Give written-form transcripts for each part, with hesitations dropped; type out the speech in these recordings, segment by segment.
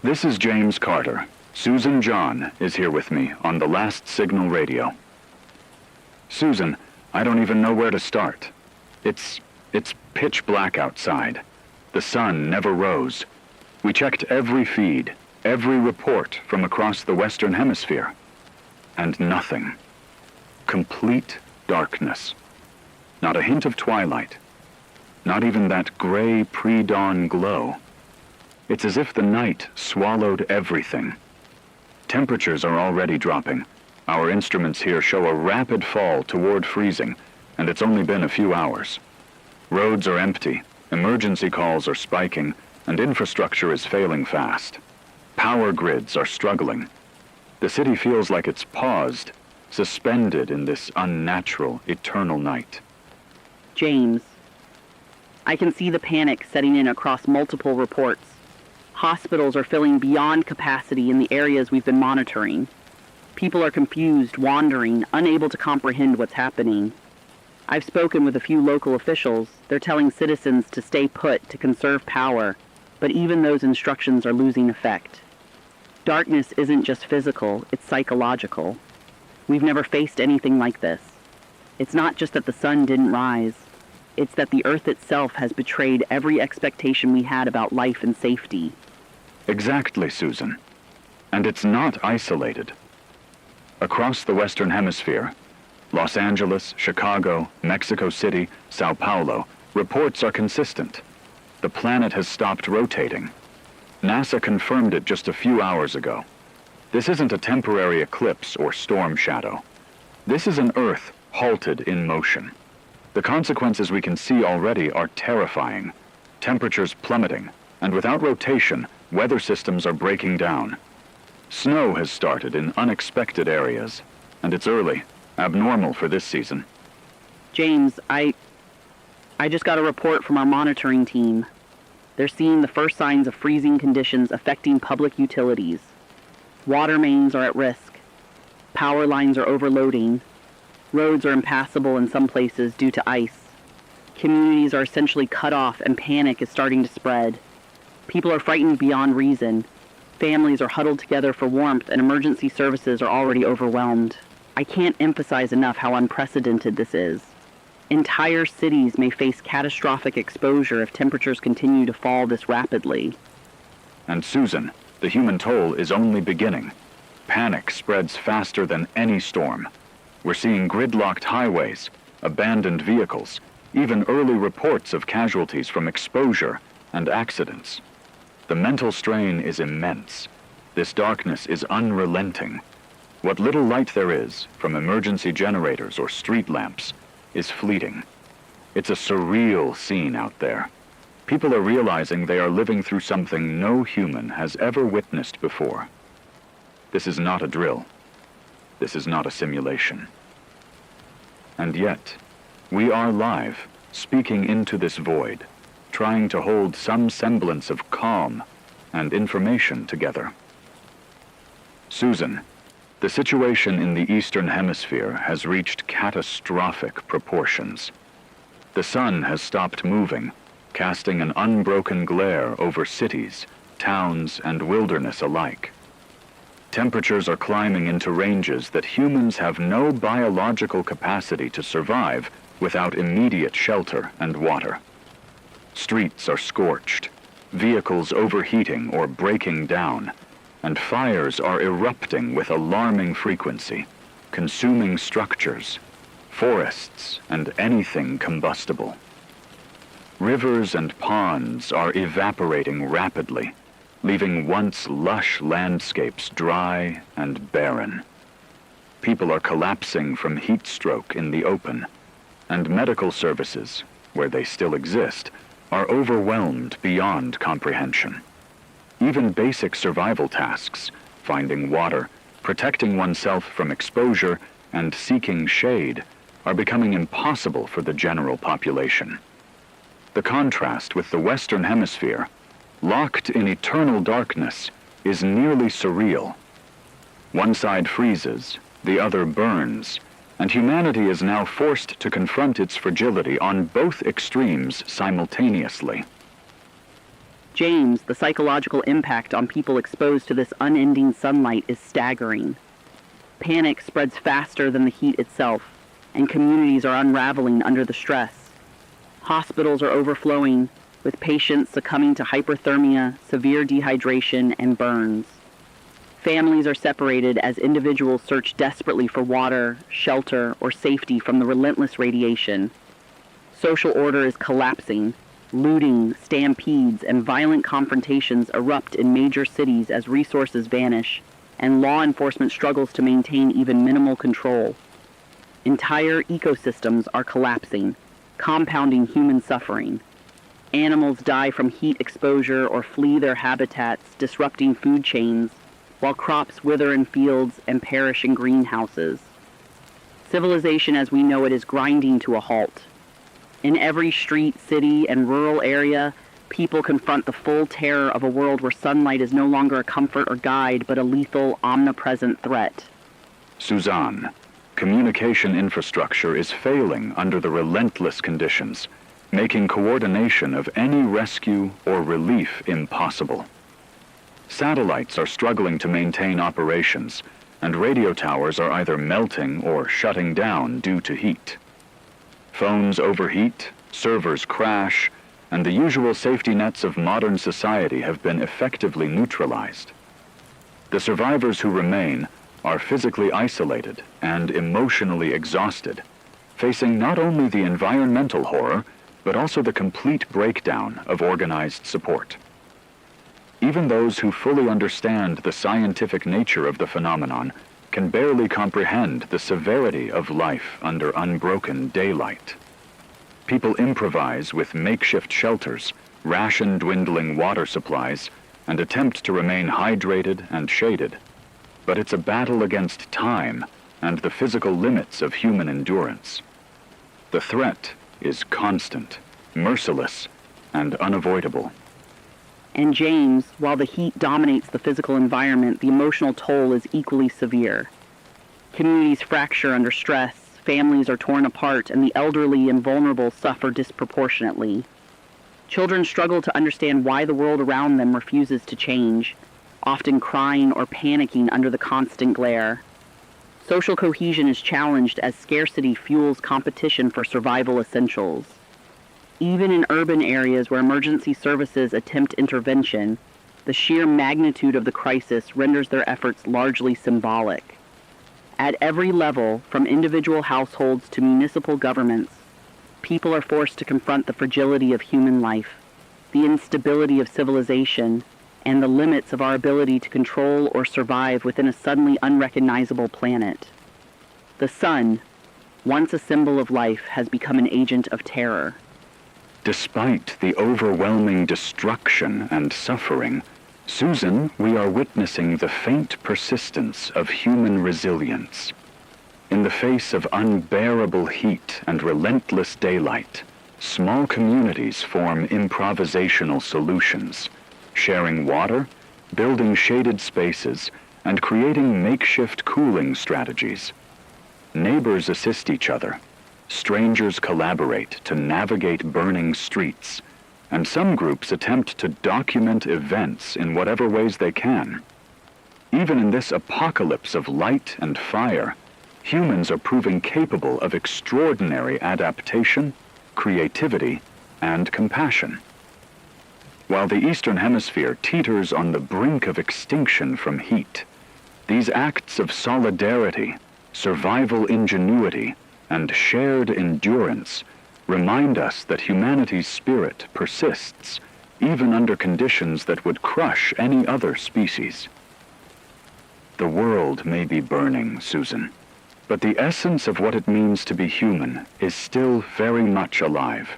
This is James Carter. Suzan John is here with me on the last signal radio. Suzan, I don't even know where to start. It's pitch black outside. The sun never rose. We checked every feed, every report from across the Western Hemisphere. And nothing. Complete darkness. Not a hint of twilight. Not even that gray pre-dawn glow. It's as if the night swallowed everything. Temperatures are already dropping. Our instruments here show a rapid fall toward freezing, and it's only been a few hours. Roads are empty, emergency calls are spiking, and infrastructure is failing fast. Power grids are struggling. The city feels like it's paused, suspended in this unnatural, eternal night. James, I can see the panic setting in across multiple reports. Hospitals are filling beyond capacity in the areas we've been monitoring. People are confused, wandering, unable to comprehend what's happening. I've spoken with a few local officials. They're telling citizens to stay put, to conserve power, but even those instructions are losing effect. Darkness isn't just physical, it's psychological. We've never faced anything like this. It's not just that the sun didn't rise. It's that the Earth itself has betrayed every expectation we had about life and safety. Exactly, Suzan. And it's not isolated. Across the Western Hemisphere, Los Angeles, Chicago, Mexico City, Sao Paulo, reports are consistent. The planet has stopped rotating. NASA confirmed it just a few hours ago. This isn't a temporary eclipse or storm shadow. This is an Earth halted in motion. The consequences we can see already are terrifying. Temperatures plummeting, and without rotation, weather systems are breaking down. Snow has started in unexpected areas, and it's early, abnormal for this season. James, I just got a report from our monitoring team. They're seeing the first signs of freezing conditions affecting public utilities. Water mains are at risk. Power lines are overloading. Roads are impassable in some places due to ice. Communities are essentially cut off and panic is starting to spread. People are frightened beyond reason. Families are huddled together for warmth and emergency services are already overwhelmed. I can't emphasize enough how unprecedented this is. Entire cities may face catastrophic exposure if temperatures continue to fall this rapidly. And Suzan, the human toll is only beginning. Panic spreads faster than any storm. We're seeing gridlocked highways, abandoned vehicles, even early reports of casualties from exposure and accidents. The mental strain is immense. This darkness is unrelenting. What little light there is, from emergency generators or street lamps, is fleeting. It's a surreal scene out there. People are realizing they are living through something no human has ever witnessed before. This is not a drill. This is not a simulation. And yet, we are live, speaking into this void, trying to hold some semblance of calm and information together. Suzan, the situation in the Eastern Hemisphere has reached catastrophic proportions. The sun has stopped moving, casting an unbroken glare over cities, towns, and wilderness alike. Temperatures are climbing into ranges that humans have no biological capacity to survive without immediate shelter and water. Streets are scorched, vehicles overheating or breaking down, and fires are erupting with alarming frequency, consuming structures, forests, and anything combustible. Rivers and ponds are evaporating rapidly, leaving once lush landscapes dry and barren. People are collapsing from heat stroke in the open, and medical services, where they still exist, are overwhelmed beyond comprehension. Even basic survival tasks, finding water, protecting oneself from exposure, and seeking shade, are becoming impossible for the general population. The contrast with the Western Hemisphere, locked in eternal darkness, is nearly surreal. One side freezes, the other burns, and humanity is now forced to confront its fragility on both extremes simultaneously. James, the psychological impact on people exposed to this unending sunlight is staggering. Panic spreads faster than the heat itself, and communities are unraveling under the stress. Hospitals are overflowing, with patients succumbing to hyperthermia, severe dehydration, and burns. Families are separated as individuals search desperately for water, shelter, or safety from the relentless radiation. Social order is collapsing. Looting, stampedes, and violent confrontations erupt in major cities as resources vanish, and law enforcement struggles to maintain even minimal control. Entire ecosystems are collapsing, compounding human suffering. Animals die from heat exposure or flee their habitats, disrupting food chains, while crops wither in fields and perish in greenhouses. Civilization as we know it is grinding to a halt. In every street, city, and rural area, people confront the full terror of a world where sunlight is no longer a comfort or guide, but a lethal, omnipresent threat. Suzan, communication infrastructure is failing under the relentless conditions, making coordination of any rescue or relief impossible. Satellites are struggling to maintain operations, and radio towers are either melting or shutting down due to heat. Phones overheat, servers crash, and the usual safety nets of modern society have been effectively neutralized. The survivors who remain are physically isolated and emotionally exhausted, facing not only the environmental horror, but also the complete breakdown of organized support. Even those who fully understand the scientific nature of the phenomenon can barely comprehend the severity of life under unbroken daylight. People improvise with makeshift shelters, ration dwindling water supplies, and attempt to remain hydrated and shaded. But it's a battle against time and the physical limits of human endurance. The threat is constant, merciless, and unavoidable. And James, while the heat dominates the physical environment, the emotional toll is equally severe. Communities fracture under stress, families are torn apart, and the elderly and vulnerable suffer disproportionately. Children struggle to understand why the world around them refuses to change, often crying or panicking under the constant glare. Social cohesion is challenged as scarcity fuels competition for survival essentials. Even in urban areas where emergency services attempt intervention, the sheer magnitude of the crisis renders their efforts largely symbolic. At every level, from individual households to municipal governments, people are forced to confront the fragility of human life, the instability of civilization, and the limits of our ability to control or survive within a suddenly unrecognizable planet. The sun, once a symbol of life, has become an agent of terror. Despite the overwhelming destruction and suffering, Suzan, we are witnessing the faint persistence of human resilience. In the face of unbearable heat and relentless daylight, small communities form improvisational solutions, sharing water, building shaded spaces, and creating makeshift cooling strategies. Neighbors assist each other. Strangers collaborate to navigate burning streets, and some groups attempt to document events in whatever ways they can. Even in this apocalypse of light and fire, humans are proving capable of extraordinary adaptation, creativity, and compassion. While the Eastern Hemisphere teeters on the brink of extinction from heat, these acts of solidarity, survival ingenuity, and shared endurance remind us that humanity's spirit persists even under conditions that would crush any other species. The world may be burning, Suzan, but the essence of what it means to be human is still very much alive.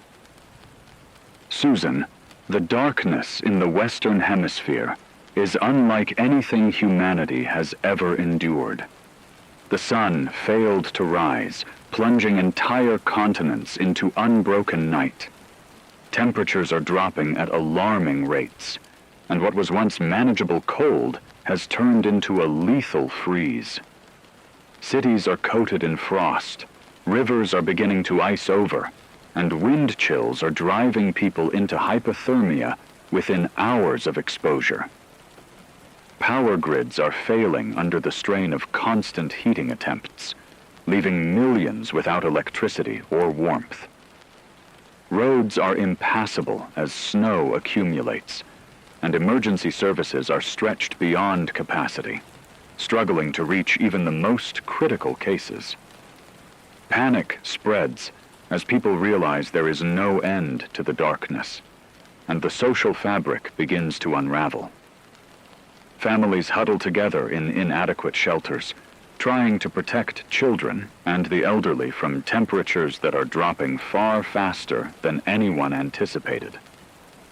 Suzan, the darkness in the Western Hemisphere is unlike anything humanity has ever endured. The sun failed to rise, plunging entire continents into unbroken night. Temperatures are dropping at alarming rates, and what was once manageable cold has turned into a lethal freeze. Cities are coated in frost, rivers are beginning to ice over, and wind chills are driving people into hypothermia within hours of exposure. Power grids are failing under the strain of constant heating attempts, leaving millions without electricity or warmth. Roads are impassable as snow accumulates, and emergency services are stretched beyond capacity, struggling to reach even the most critical cases. Panic spreads as people realize there is no end to the darkness, and the social fabric begins to unravel. Families huddle together in inadequate shelters, trying to protect children and the elderly from temperatures that are dropping far faster than anyone anticipated.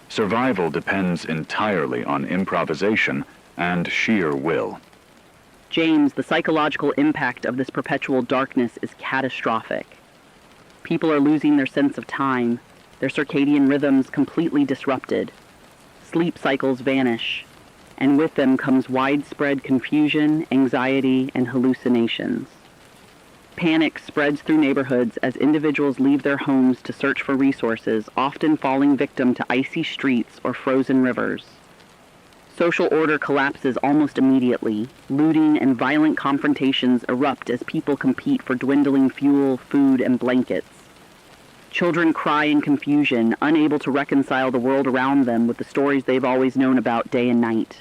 Survival depends entirely on improvisation and sheer will. James, the psychological impact of this perpetual darkness is catastrophic. People are losing their sense of time, their circadian rhythms completely disrupted. Sleep cycles vanish, and with them comes widespread confusion, anxiety, and hallucinations. Panic spreads through neighborhoods as individuals leave their homes to search for resources, often falling victim to icy streets or frozen rivers. Social order collapses almost immediately. Looting and violent confrontations erupt as people compete for dwindling fuel, food, and blankets. Children cry in confusion, unable to reconcile the world around them with the stories they've always known about day and night.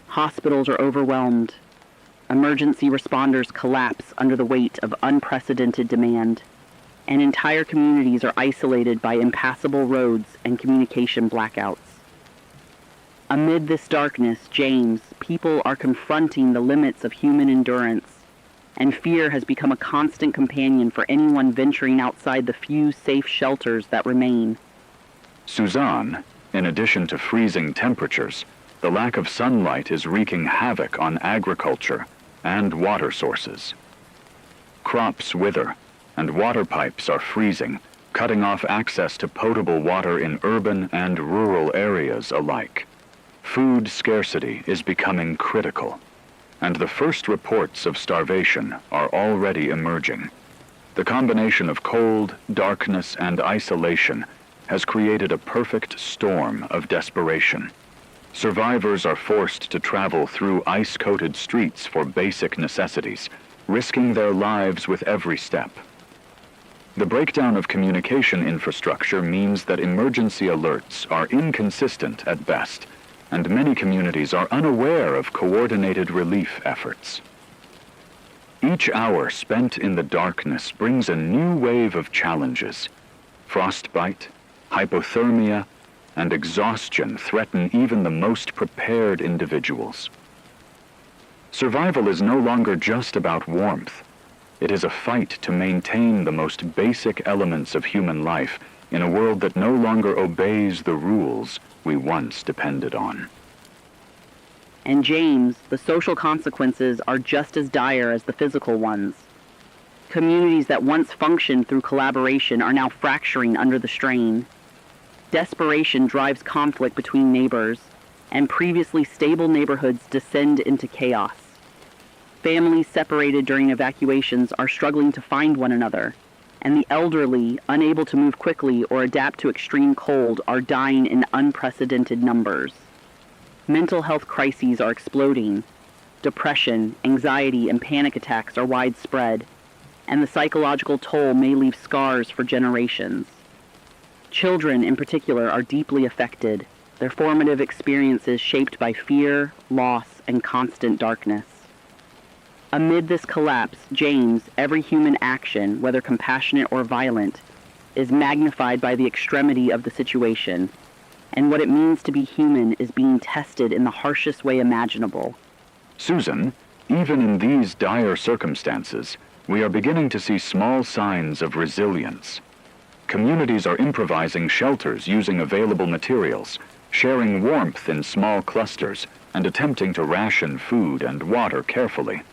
Hospitals are overwhelmed. Emergency responders collapse under the weight of unprecedented demand, and entire communities are isolated by impassable roads and communication blackouts. Amid this darkness, James, people are confronting the limits of human endurance, and fear has become a constant companion for anyone venturing outside the few safe shelters that remain. Suzan, in addition to freezing temperatures, the lack of sunlight is wreaking havoc on agriculture and water sources. Crops wither, and water pipes are freezing, cutting off access to potable water in urban and rural areas alike. Food scarcity is becoming critical, and the first reports of starvation are already emerging. The combination of cold, darkness, and isolation has created a perfect storm of desperation. Survivors are forced to travel through ice-coated streets for basic necessities, risking their lives with every step. The breakdown of communication infrastructure means that emergency alerts are inconsistent at best, and many communities are unaware of coordinated relief efforts. Each hour spent in the darkness brings a new wave of challenges. Frostbite, hypothermia, and exhaustion threaten even the most prepared individuals. Survival is no longer just about warmth. It is a fight to maintain the most basic elements of human life in a world that no longer obeys the rules we once depended on. And James, the social consequences are just as dire as the physical ones. Communities that once functioned through collaboration are now fracturing under the strain. Desperation drives conflict between neighbors, and previously stable neighborhoods descend into chaos. Families separated during evacuations are struggling to find one another, and the elderly, unable to move quickly or adapt to extreme cold, are dying in unprecedented numbers. Mental health crises are exploding. Depression, anxiety, and panic attacks are widespread, and the psychological toll may leave scars for generations. Children, in particular, are deeply affected, their formative experiences shaped by fear, loss, and constant darkness. Amid this collapse, James, every human action, whether compassionate or violent, is magnified by the extremity of the situation, and what it means to be human is being tested in the harshest way imaginable. Suzan, even in these dire circumstances, we are beginning to see small signs of resilience. Communities are improvising shelters using available materials, sharing warmth in small clusters, and attempting to ration food and water carefully.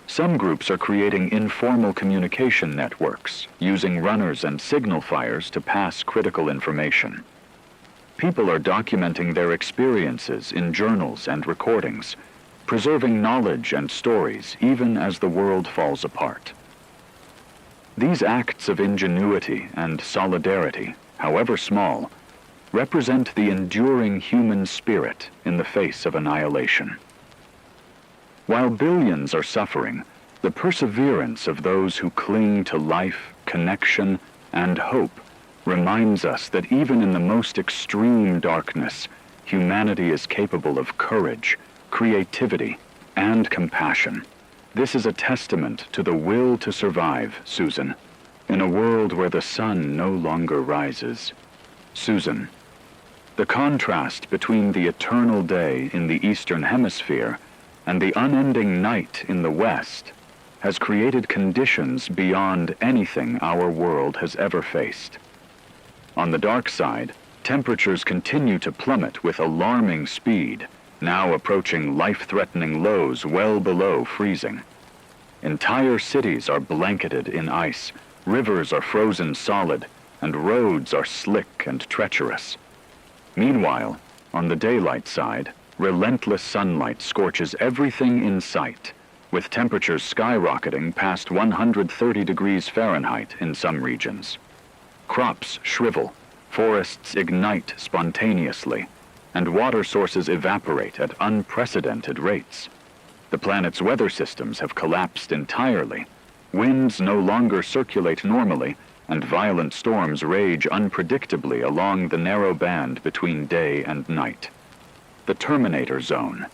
Some groups are creating informal communication networks, using runners and signal fires to pass critical information. People are documenting their experiences in journals and recordings, preserving knowledge and stories even as the world falls apart. These acts of ingenuity and solidarity, however small, represent the enduring human spirit in the face of annihilation. While billions are suffering, the perseverance of those who cling to life, connection, and hope reminds us that even in the most extreme darkness, humanity is capable of courage, creativity, and compassion. This is a testament to the will to survive, Suzan, in a world where the sun no longer rises. Suzan, the contrast between the eternal day in the Eastern Hemisphere and the unending night in the West has created conditions beyond anything our world has ever faced. On the dark side, temperatures continue to plummet with alarming speed, now approaching life-threatening lows well below freezing. Entire cities are blanketed in ice, rivers are frozen solid, and roads are slick and treacherous. Meanwhile, on the daylight side, relentless sunlight scorches everything in sight, with temperatures skyrocketing past 130 degrees Fahrenheit in some regions. Crops shrivel, forests ignite spontaneously, and water sources evaporate at unprecedented rates. The planet's weather systems have collapsed entirely. Winds no longer circulate normally, and violent storms rage unpredictably along the narrow band between day and night. The Terminator Zone,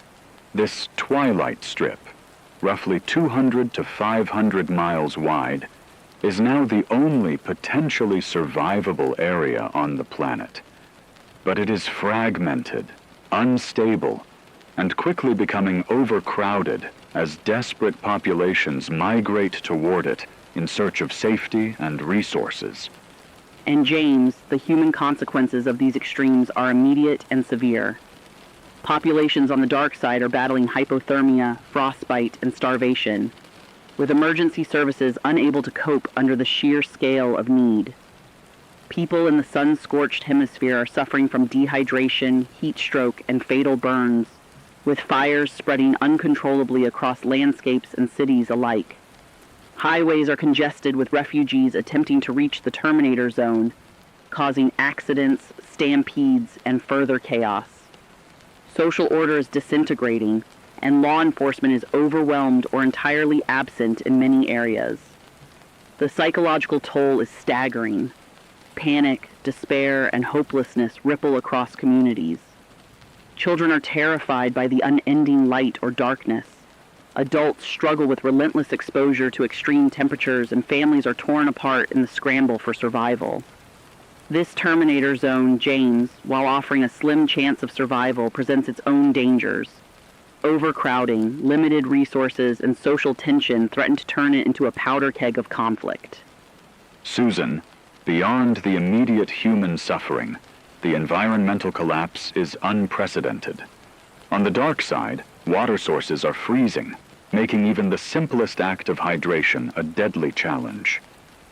this twilight strip, roughly 200 to 500 miles wide, is now the only potentially survivable area on the planet. But it is fragmented, unstable, and quickly becoming overcrowded as desperate populations migrate toward it in search of safety and resources. And James, the human consequences of these extremes are immediate and severe. Populations on the dark side are battling hypothermia, frostbite, and starvation, with emergency services unable to cope under the sheer scale of need. People in the sun-scorched hemisphere are suffering from dehydration, heat stroke, and fatal burns, with fires spreading uncontrollably across landscapes and cities alike. Highways are congested with refugees attempting to reach the Terminator Zone, causing accidents, stampedes, and further chaos. Social order is disintegrating, and law enforcement is overwhelmed or entirely absent in many areas. The psychological toll is staggering. Panic, despair, and hopelessness ripple across communities. Children are terrified by the unending light or darkness. Adults struggle with relentless exposure to extreme temperatures, and families are torn apart in the scramble for survival. This Terminator Zone, James, while offering a slim chance of survival, presents its own dangers. Overcrowding, limited resources, and social tension threaten to turn it into a powder keg of conflict. Suzan, beyond the immediate human suffering, the environmental collapse is unprecedented. On the dark side, water sources are freezing, making even the simplest act of hydration a deadly challenge.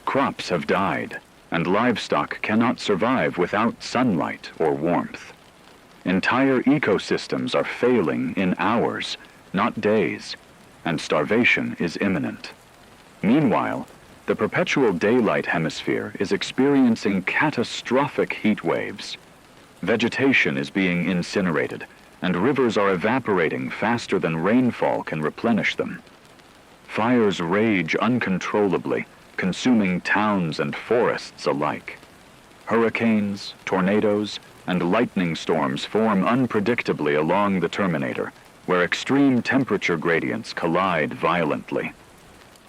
Crops have died, and livestock cannot survive without sunlight or warmth. Entire ecosystems are failing in hours, not days, and starvation is imminent. Meanwhile, the perpetual daylight hemisphere is experiencing catastrophic heat waves. Vegetation is being incinerated, and rivers are evaporating faster than rainfall can replenish them. Fires rage uncontrollably, consuming towns and forests alike. Hurricanes, tornadoes, and lightning storms form unpredictably along the Terminator, where extreme temperature gradients collide violently.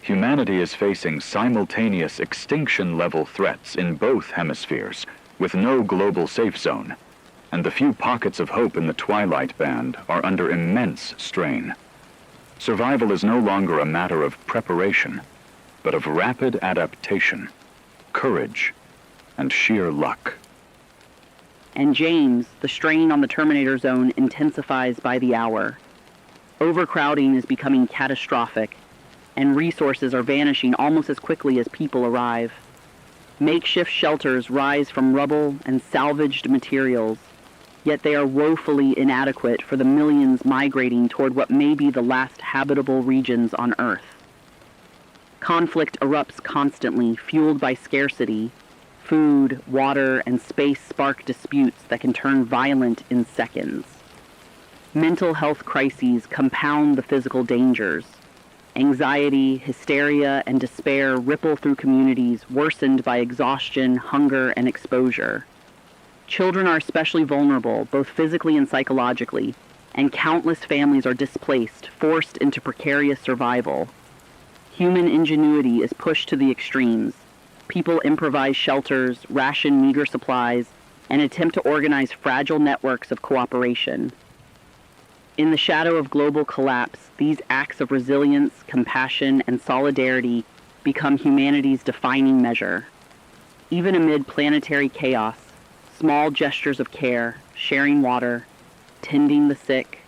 Humanity is facing simultaneous extinction-level threats in both hemispheres, with no global safe zone, and the few pockets of hope in the Twilight band are under immense strain. Survival is no longer a matter of preparation, but of rapid adaptation, courage, and sheer luck. And James, the strain on the Terminator Zone intensifies by the hour. Overcrowding is becoming catastrophic, and resources are vanishing almost as quickly as people arrive. Makeshift shelters rise from rubble and salvaged materials, yet they are woefully inadequate for the millions migrating toward what may be the last habitable regions on Earth. Conflict erupts constantly, fueled by scarcity. Food, water, and space spark disputes that can turn violent in seconds. Mental health crises compound the physical dangers. Anxiety, hysteria, and despair ripple through communities worsened by exhaustion, hunger, and exposure. Children are especially vulnerable, both physically and psychologically, and countless families are displaced, forced into precarious survival. Human ingenuity is pushed to the extremes. People improvise shelters, ration meager supplies, and attempt to organize fragile networks of cooperation. In the shadow of global collapse, these acts of resilience, compassion, and solidarity become humanity's defining measure. Even amid planetary chaos, small gestures of care, sharing water, tending the sick,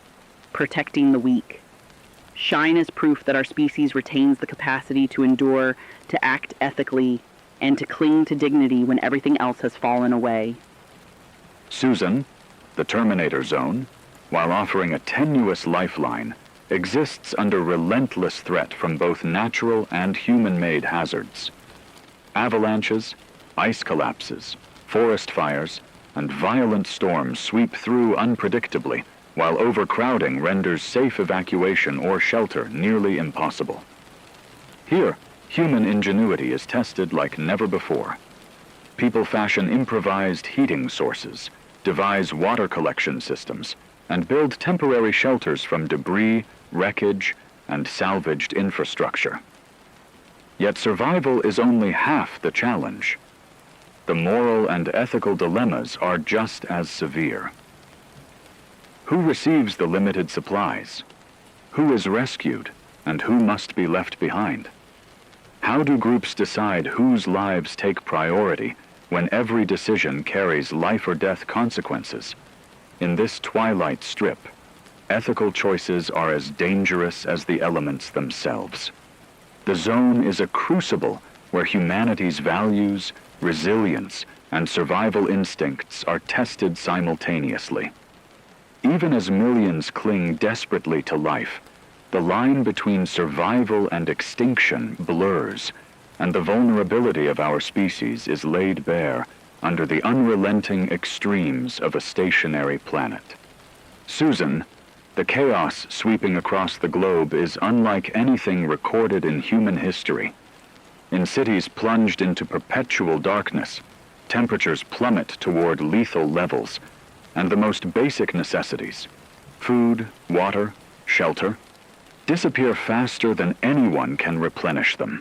protecting the weak, shine as proof that our species retains the capacity to endure, to act ethically, and to cling to dignity when everything else has fallen away. Suzan, the Terminator Zone, while offering a tenuous lifeline, exists under relentless threat from both natural and human-made hazards. Avalanches, ice collapses, forest fires, and violent storms sweep through unpredictably, while overcrowding renders safe evacuation or shelter nearly impossible. Here, human ingenuity is tested like never before. People fashion improvised heating sources, devise water collection systems, and build temporary shelters from debris, wreckage, and salvaged infrastructure. Yet survival is only half the challenge. The moral and ethical dilemmas are just as severe. Who receives the limited supplies? Who is rescued, and who must be left behind? How do groups decide whose lives take priority when every decision carries life or death consequences? In this twilight strip, ethical choices are as dangerous as the elements themselves. The zone is a crucible where humanity's values, resilience, and survival instincts are tested simultaneously. Even as millions cling desperately to life, the line between survival and extinction blurs, and the vulnerability of our species is laid bare under the unrelenting extremes of a stationary planet. Suzan, the chaos sweeping across the globe is unlike anything recorded in human history. In cities plunged into perpetual darkness, temperatures plummet toward lethal levels, and the most basic necessities, food, water, shelter, disappear faster than anyone can replenish them.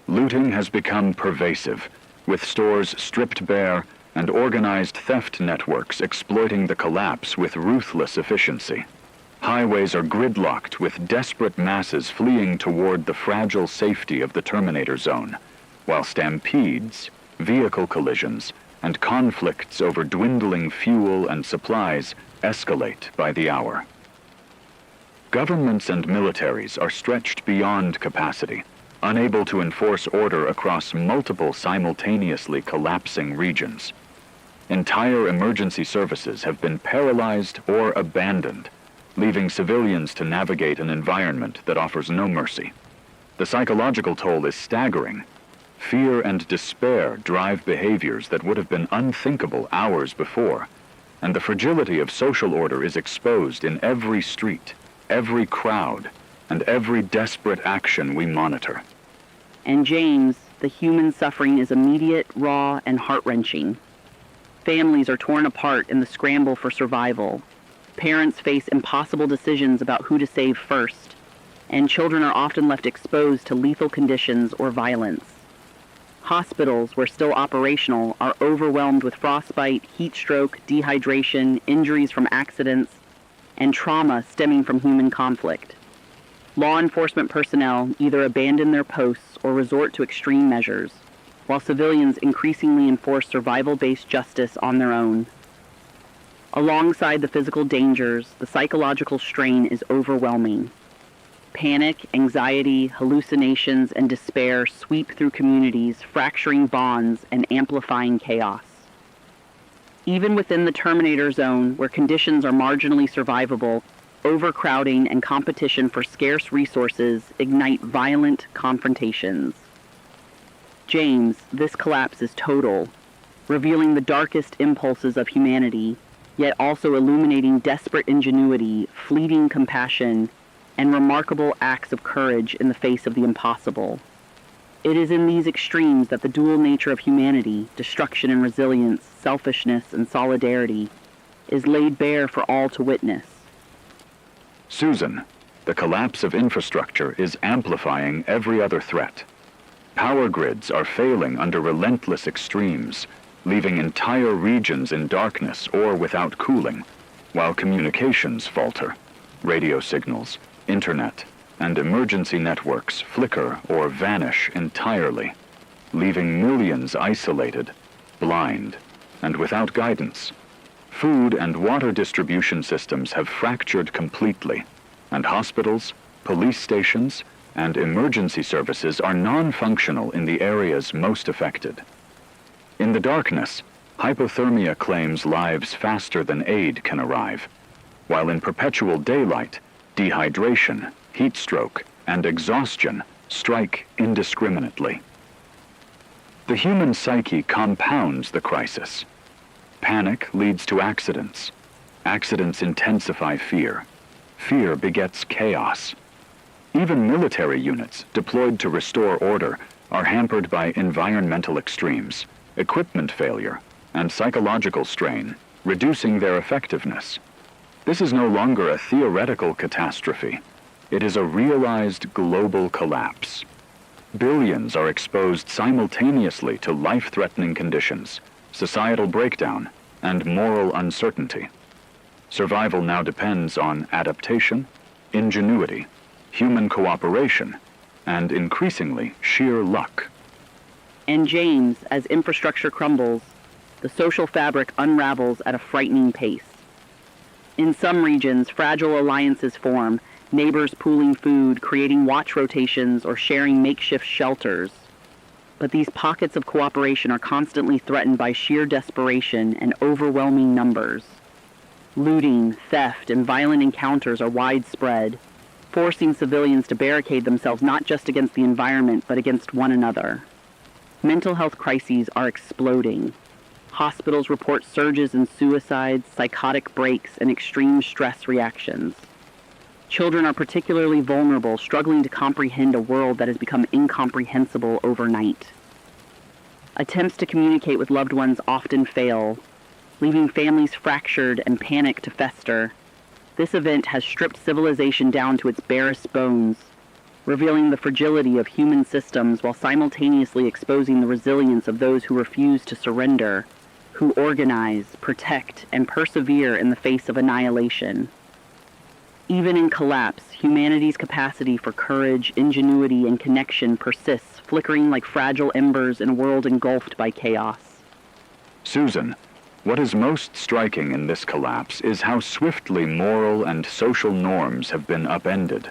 Looting has become pervasive, with stores stripped bare and organized theft networks exploiting the collapse with ruthless efficiency. Highways are gridlocked with desperate masses fleeing toward the fragile safety of the Terminator Zone, while stampedes, vehicle collisions, and conflicts over dwindling fuel and supplies escalate by the hour. Governments and militaries are stretched beyond capacity, unable to enforce order across multiple simultaneously collapsing regions. Entire emergency services have been paralyzed or abandoned, leaving civilians to navigate an environment that offers no mercy. The psychological toll is staggering. Fear and despair drive behaviors that would have been unthinkable hours before, and the fragility of social order is exposed in every street, every crowd, and every desperate action we monitor. And James, the human suffering is immediate, raw, and heart-wrenching. Families are torn apart in the scramble for survival. Parents face impossible decisions about who to save first, and children are often left exposed to lethal conditions or violence. Hospitals, where still operational, are overwhelmed with frostbite, heat stroke, dehydration, injuries from accidents, and trauma stemming from human conflict. Law enforcement personnel either abandon their posts or resort to extreme measures, while civilians increasingly enforce survival-based justice on their own. Alongside the physical dangers, the psychological strain is overwhelming. Panic, anxiety, hallucinations, and despair sweep through communities, fracturing bonds and amplifying chaos. Even within the Terminator Zone, where conditions are marginally survivable, overcrowding and competition for scarce resources ignite violent confrontations. James, this collapse is total. revealing the darkest impulses of humanity, yet also illuminating desperate ingenuity, fleeting compassion, and remarkable acts of courage in the face of the impossible. It is in these extremes that the dual nature of humanity, destruction and resilience, selfishness and solidarity, is laid bare for all to witness. Suzan, the collapse of infrastructure is amplifying every other threat. Power grids are failing under relentless extremes, leaving entire regions in darkness or without cooling, while communications falter. Radio signals, internet, and emergency networks flicker or vanish entirely, leaving millions isolated, blind, and without guidance. Food and water distribution systems have fractured completely, and hospitals, police stations, and emergency services are non-functional in the areas most affected. In the darkness, hypothermia claims lives faster than aid can arrive, while in perpetual daylight, dehydration, heat stroke, and exhaustion strike indiscriminately. The human psyche compounds the crisis. Panic leads to accidents. Accidents intensify fear. Fear begets chaos. Even military units deployed to restore order are hampered by environmental extremes, equipment failure, and psychological strain, reducing their effectiveness. This is no longer a theoretical catastrophe. It is a realized global collapse. Billions are exposed simultaneously to life-threatening conditions, societal breakdown, and moral uncertainty. Survival now depends on adaptation, ingenuity, human cooperation, and increasingly sheer luck. And James, as infrastructure crumbles, the social fabric unravels at a frightening pace. In some regions, fragile alliances form, neighbors pooling food, creating watch rotations, or sharing makeshift shelters. But these pockets of cooperation are constantly threatened by sheer desperation and overwhelming numbers. Looting, theft, and violent encounters are widespread, forcing civilians to barricade themselves not just against the environment, but against one another. Mental health crises are exploding. Hospitals report surges in suicides, psychotic breaks, and extreme stress reactions. Children are particularly vulnerable, struggling to comprehend a world that has become incomprehensible overnight. Attempts to communicate with loved ones often fail, leaving families fractured and panic to fester. This event has stripped civilization down to its barest bones, revealing the fragility of human systems while simultaneously exposing the resilience of those who refuse to surrender, who organize, protect, and persevere in the face of annihilation. Even in collapse, humanity's capacity for courage, ingenuity, and connection persists, flickering like fragile embers in a world engulfed by chaos. Suzan, what is most striking in this collapse is how swiftly moral and social norms have been upended.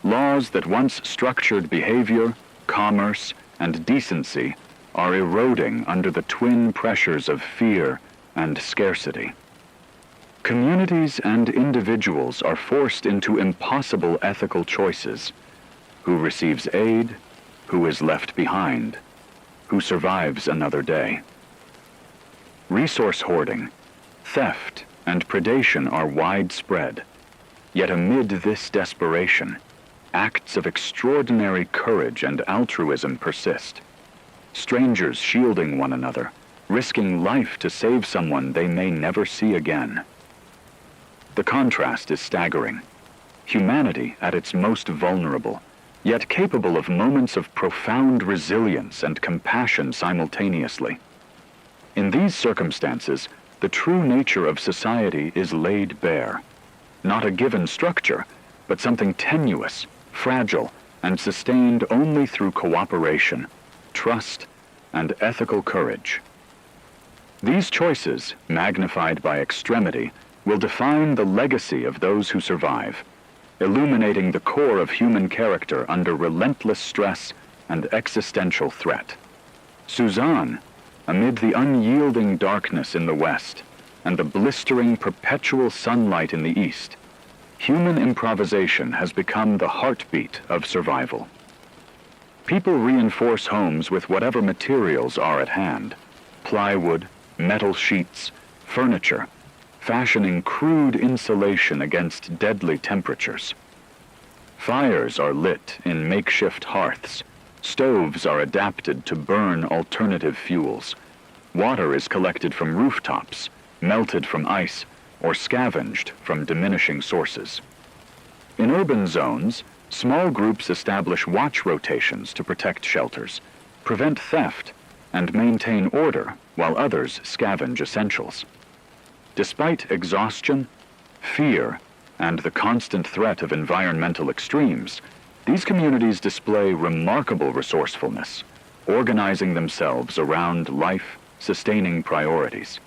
Laws that once structured behavior, commerce, and decency are eroding under the twin pressures of fear and scarcity. Communities and individuals are forced into impossible ethical choices. Who receives aid? Who is left behind? Who survives another day? Resource hoarding, theft, and predation are widespread. Yet amid this desperation, acts of extraordinary courage and altruism persist. Strangers shielding one another, risking life to save someone they may never see again. The contrast is staggering. Humanity at its most vulnerable, yet capable of moments of profound resilience and compassion simultaneously. In these circumstances, the true nature of society is laid bare. Not a given structure, but something tenuous, fragile, and sustained only through cooperation, trust, and ethical courage. These choices, magnified by extremity, will define the legacy of those who survive, illuminating the core of human character under relentless stress and existential threat. Suzan, amid the unyielding darkness in the west and the blistering perpetual sunlight in the east, human improvisation has become the heartbeat of survival. People reinforce homes with whatever materials are at hand: plywood, metal sheets, furniture, fashioning crude insulation against deadly temperatures. Fires are lit in makeshift hearths. Stoves are adapted to burn alternative fuels. Water is collected from rooftops, melted from ice, or scavenged from diminishing sources. In urban zones, small groups establish watch rotations to protect shelters, prevent theft, and maintain order while others scavenge essentials. Despite exhaustion, fear, and the constant threat of environmental extremes, these communities display remarkable resourcefulness, organizing themselves around life-sustaining priorities.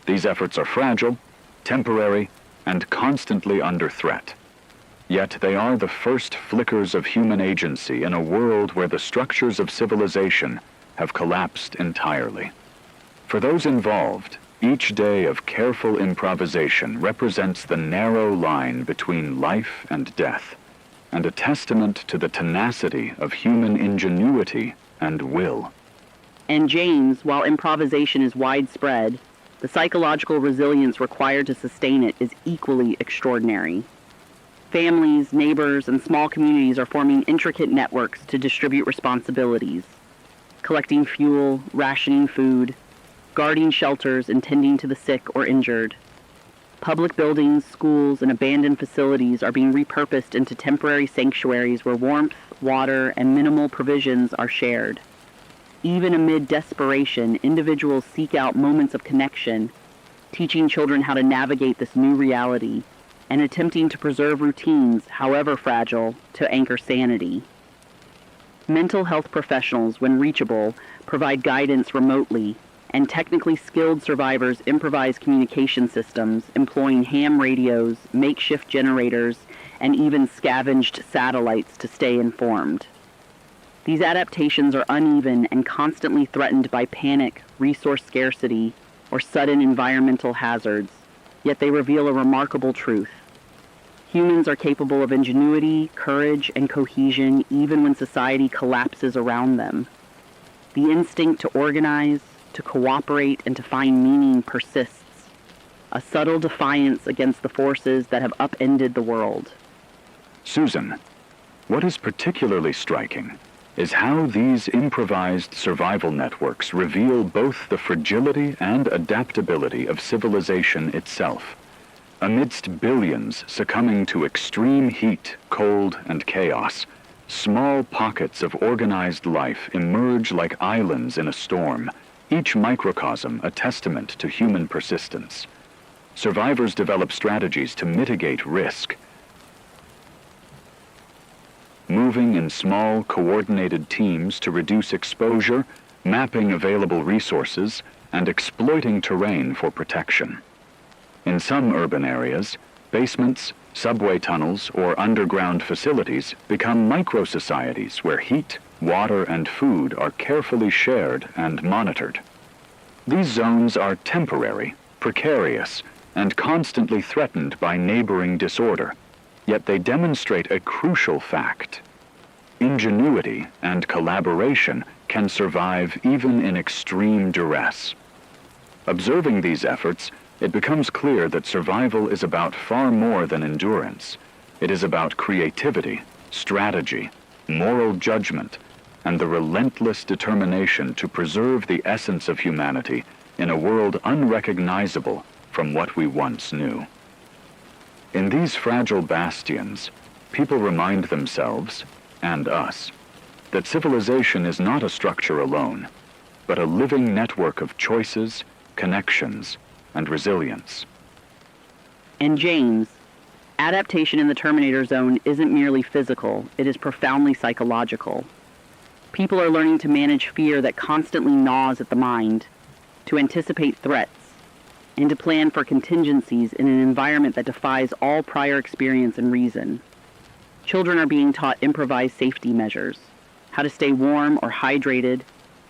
These efforts are fragile, temporary, and constantly under threat. Yet they are the first flickers of human agency in a world where the structures of civilization have collapsed entirely. For those involved, each day of careful improvisation represents the narrow line between life and death, and a testament to the tenacity of human ingenuity and will. And James, while improvisation is widespread, the psychological resilience required to sustain it is equally extraordinary. Families, neighbors, and small communities are forming intricate networks to distribute responsibilities, collecting fuel, rationing food, guarding shelters, and tending to the sick or injured. Public buildings, schools, and abandoned facilities are being repurposed into temporary sanctuaries where warmth, water, and minimal provisions are shared. Even amid desperation, individuals seek out moments of connection, teaching children how to navigate this new reality, and attempting to preserve routines, however fragile, to anchor sanity. Mental health professionals, when reachable, provide guidance remotely, and technically skilled survivors improvise communication systems, employing ham radios, makeshift generators, and even scavenged satellites to stay informed. These adaptations are uneven and constantly threatened by panic, resource scarcity, or sudden environmental hazards, yet they reveal a remarkable truth. Humans are capable of ingenuity, courage, and cohesion even when society collapses around them. The instinct to organize, to cooperate, and to find meaning persists, a subtle defiance against the forces that have upended the world. Suzan, what is particularly striking is how these improvised survival networks reveal both the fragility and adaptability of civilization itself. Amidst billions succumbing to extreme heat, cold, and chaos, small pockets of organized life emerge like islands in a storm, each microcosm a testament to human persistence. Survivors develop strategies to mitigate risk, moving in small, coordinated teams to reduce exposure, mapping available resources, and exploiting terrain for protection. In some urban areas, basements, subway tunnels, or underground facilities become micro-societies where heat, water, and food are carefully shared and monitored. These zones are temporary, precarious, and constantly threatened by neighboring disorder, yet they demonstrate a crucial fact. Ingenuity and collaboration can survive even in extreme duress. Observing these efforts, it becomes clear that survival is about far more than endurance. It is about creativity, strategy, moral judgment, and the relentless determination to preserve the essence of humanity in a world unrecognizable from what we once knew. In these fragile bastions, people remind themselves, and us, that civilization is not a structure alone, but a living network of choices, connections, and resilience. And James, adaptation in the Terminator Zone isn't merely physical, it is profoundly psychological. People are learning to manage fear that constantly gnaws at the mind, to anticipate threats, and to plan for contingencies in an environment that defies all prior experience and reason. Children are being taught improvised safety measures, how to stay warm or hydrated,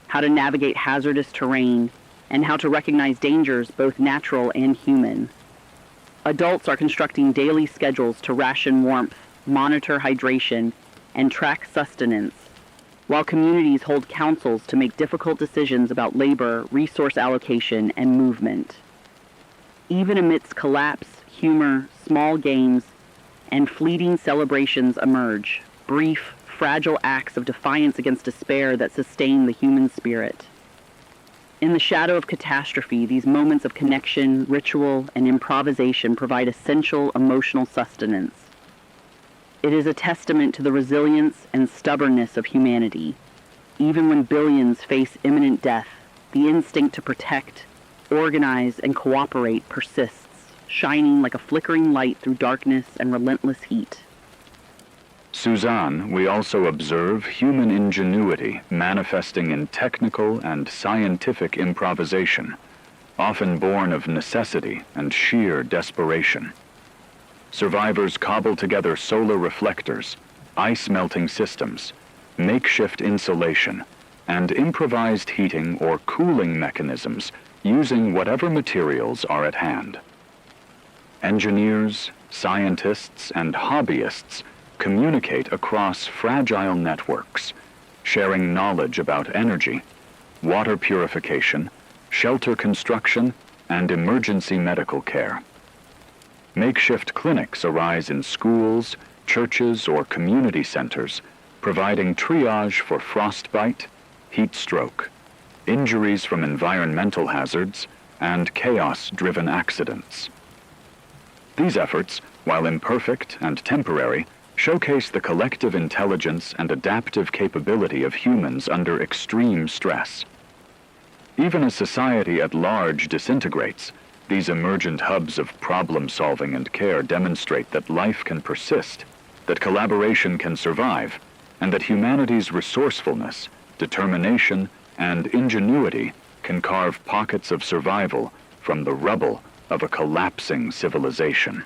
how to navigate hazardous terrain, and how to recognize dangers both natural and human. Adults are constructing daily schedules to ration warmth, monitor hydration, and track sustenance, while communities hold councils to make difficult decisions about labor, resource allocation, and movement. Even amidst collapse, humor, small games, and fleeting celebrations emerge, brief, fragile acts of defiance against despair that sustain the human spirit. In the shadow of catastrophe, these moments of connection, ritual, and improvisation provide essential emotional sustenance. It is a testament to the resilience and stubbornness of humanity. Even when billions face imminent death, the instinct to protect, organize, and cooperate persists, shining like a flickering light through darkness and relentless heat. Suzan, we also observe human ingenuity manifesting in technical and scientific improvisation, often born of necessity and sheer desperation. Survivors cobble together solar reflectors, ice-melting systems, makeshift insulation, and improvised heating or cooling mechanisms using whatever materials are at hand. Engineers, scientists, and hobbyists communicate across fragile networks, sharing knowledge about energy, water purification, shelter construction, and emergency medical care. Makeshift clinics arise in schools, churches, or community centers, providing triage for frostbite, heat stroke, injuries from environmental hazards, and chaos-driven accidents. These efforts, while imperfect and temporary, showcase the collective intelligence and adaptive capability of humans under extreme stress. Even as society at large disintegrates, these emergent hubs of problem-solving and care demonstrate that life can persist, that collaboration can survive, and that humanity's resourcefulness, determination, and ingenuity can carve pockets of survival from the rubble of a collapsing civilization.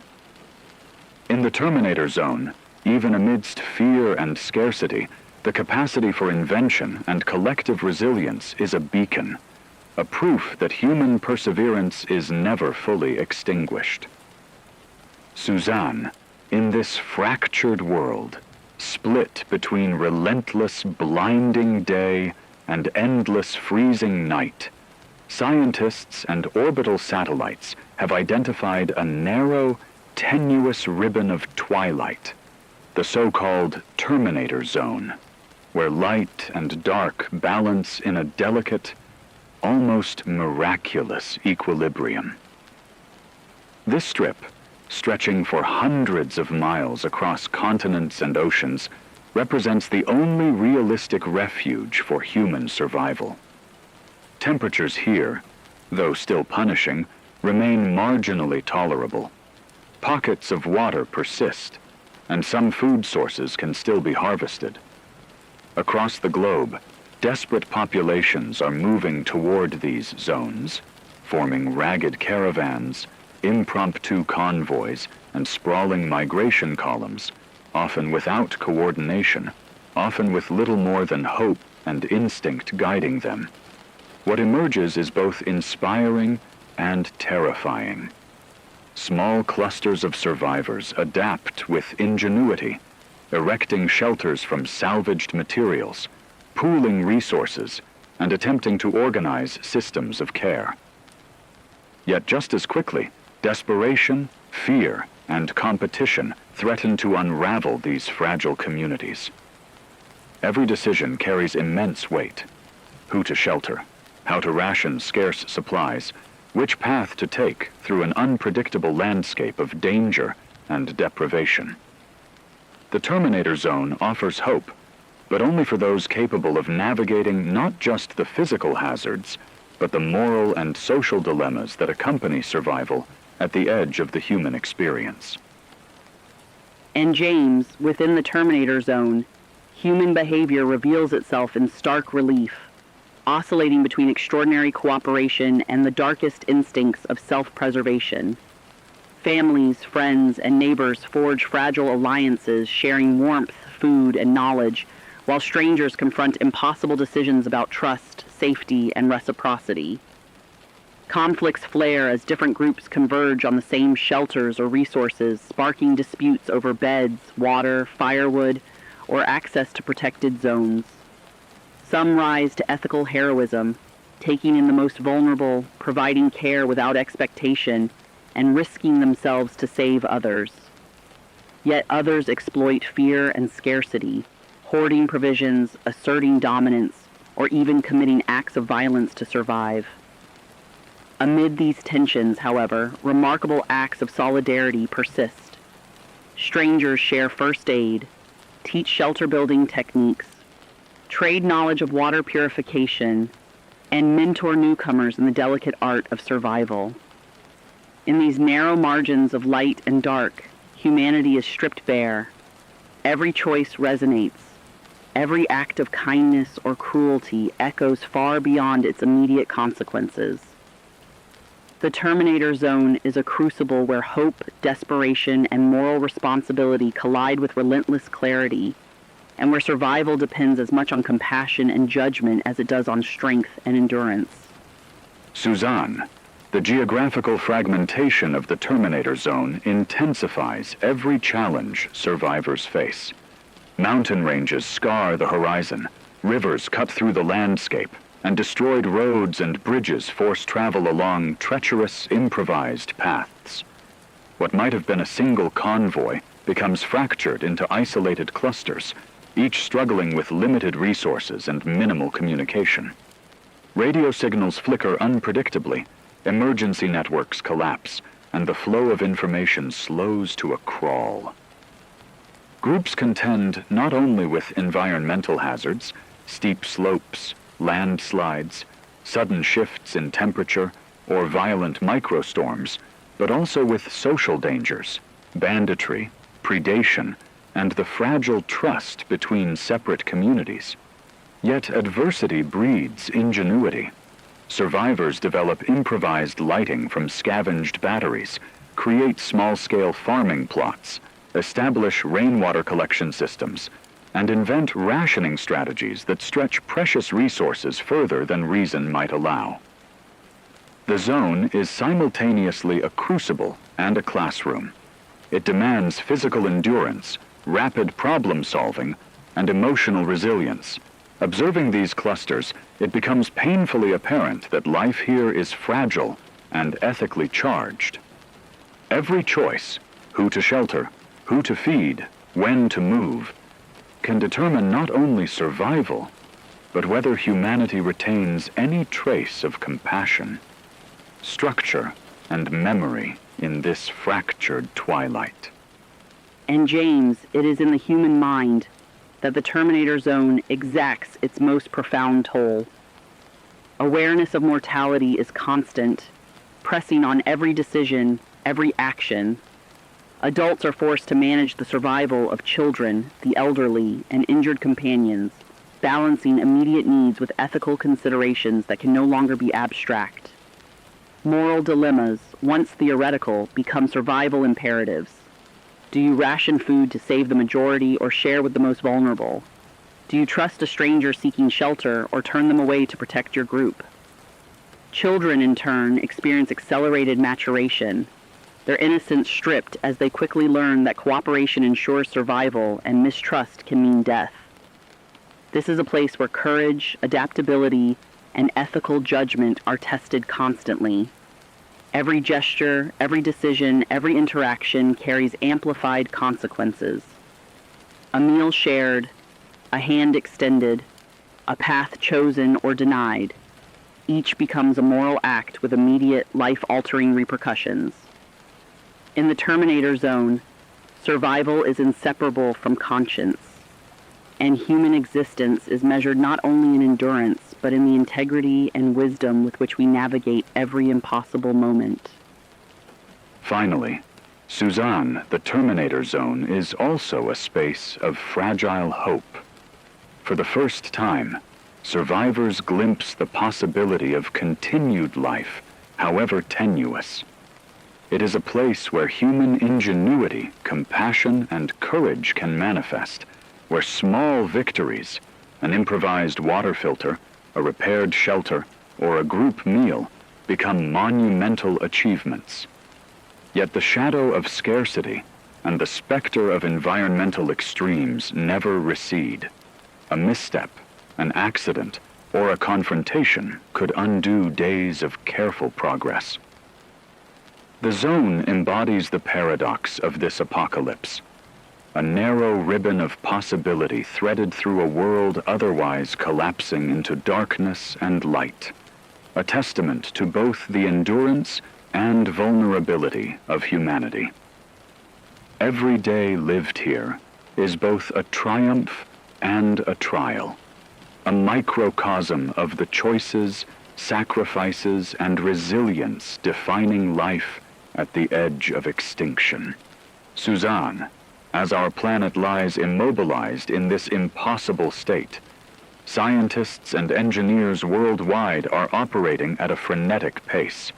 In the Terminator Zone, even amidst fear and scarcity, the capacity for invention and collective resilience is a beacon, a proof that human perseverance is never fully extinguished. Suzan, in this fractured world, split between relentless, blinding day and endless, freezing night, scientists and orbital satellites have identified a narrow, tenuous ribbon of twilight, the so-called Terminator Zone, where light and dark balance in a delicate, almost miraculous equilibrium. This strip, stretching for hundreds of miles across continents and oceans, represents the only realistic refuge for human survival. Temperatures here, though still punishing, remain marginally tolerable. Pockets of water persist, and some food sources can still be harvested. Across the globe, desperate populations are moving toward these zones, forming ragged caravans, impromptu convoys, and sprawling migration columns, often without coordination, often with little more than hope and instinct guiding them. What emerges is both inspiring and terrifying. Small clusters of survivors adapt with ingenuity, erecting shelters from salvaged materials, pooling resources, and attempting to organize systems of care. Yet just as quickly, desperation, fear, and competition threaten to unravel these fragile communities. Every decision carries immense weight. Who to shelter, how to ration scarce supplies, which path to take through an unpredictable landscape of danger and deprivation. The Terminator Zone offers hope, but only for those capable of navigating not just the physical hazards, but the moral and social dilemmas that accompany survival at the edge of the human experience. And James, within the Terminator Zone, human behavior reveals itself in stark relief, oscillating between extraordinary cooperation and the darkest instincts of self-preservation. Families, friends, and neighbors forge fragile alliances, sharing warmth, food, and knowledge, while strangers confront impossible decisions about trust, safety, and reciprocity. Conflicts flare as different groups converge on the same shelters or resources, sparking disputes over beds, water, firewood, or access to protected zones. Some rise to ethical heroism, taking in the most vulnerable, providing care without expectation, and risking themselves to save others. Yet others exploit fear and scarcity, hoarding provisions, asserting dominance, or even committing acts of violence to survive. Amid these tensions, however, remarkable acts of solidarity persist. Strangers share first aid, teach shelter-building techniques, trade knowledge of water purification, and mentor newcomers in the delicate art of survival. In these narrow margins of light and dark, humanity is stripped bare. Every choice resonates. Every act of kindness or cruelty echoes far beyond its immediate consequences. The Terminator Zone is a crucible where hope, desperation, and moral responsibility collide with relentless clarity, and where survival depends as much on compassion and judgment as it does on strength and endurance. Suzan, the geographical fragmentation of the Terminator Zone intensifies every challenge survivors face. Mountain ranges scar the horizon, rivers cut through the landscape, and destroyed roads and bridges force travel along treacherous, improvised paths. What might have been a single convoy becomes fractured into isolated clusters, each struggling with limited resources and minimal communication. Radio signals flicker unpredictably, emergency networks collapse, and the flow of information slows to a crawl. Groups contend not only with environmental hazards, steep slopes, landslides, sudden shifts in temperature, or violent microstorms, but also with social dangers, banditry, predation, and the fragile trust between separate communities. Yet adversity breeds ingenuity. Survivors develop improvised lighting from scavenged batteries, create small-scale farming plots, establish rainwater collection systems, and invent rationing strategies that stretch precious resources further than reason might allow. The zone is simultaneously a crucible and a classroom. It demands physical endurance, rapid problem-solving, and emotional resilience. Observing these clusters, it becomes painfully apparent that life here is fragile and ethically charged. Every choice, who to shelter, who to feed, when to move, can determine not only survival, but whether humanity retains any trace of compassion, structure, and memory in this fractured twilight. And James, it is in the human mind that the Terminator Zone exacts its most profound toll. Awareness of mortality is constant, pressing on every decision, every action. Adults are forced to manage the survival of children, the elderly, and injured companions, balancing immediate needs with ethical considerations that can no longer be abstract. Moral dilemmas, once theoretical, become survival imperatives. Do you ration food to save the majority or share with the most vulnerable? Do you trust a stranger seeking shelter or turn them away to protect your group? Children, in turn, experience accelerated maturation, their innocence stripped as they quickly learn that cooperation ensures survival and mistrust can mean death. This is a place where courage, adaptability, and ethical judgment are tested constantly. Every gesture, every decision, every interaction carries amplified consequences. A meal shared, a hand extended, a path chosen or denied, each becomes a moral act with immediate, life-altering repercussions. In the Terminator Zone, survival is inseparable from conscience, and human existence is measured not only in endurance, but in the integrity and wisdom with which we navigate every impossible moment. Finally, Suzan, the Terminator Zone, is also a space of fragile hope. For the first time, survivors glimpse the possibility of continued life, however tenuous. It is a place where human ingenuity, compassion, and courage can manifest, where small victories, an improvised water filter, a repaired shelter, or a group meal, become monumental achievements. Yet the shadow of scarcity and the specter of environmental extremes never recede. A misstep, an accident, or a confrontation could undo days of careful progress. The zone embodies the paradox of this apocalypse, a narrow ribbon of possibility threaded through a world otherwise collapsing into darkness and light, a testament to both the endurance and vulnerability of humanity. Every day lived here is both a triumph and a trial, a microcosm of the choices, sacrifices, and resilience defining life at the edge of extinction. Suzan, as our planet lies immobilized in this impossible state, scientists and engineers worldwide are operating at a frenetic pace,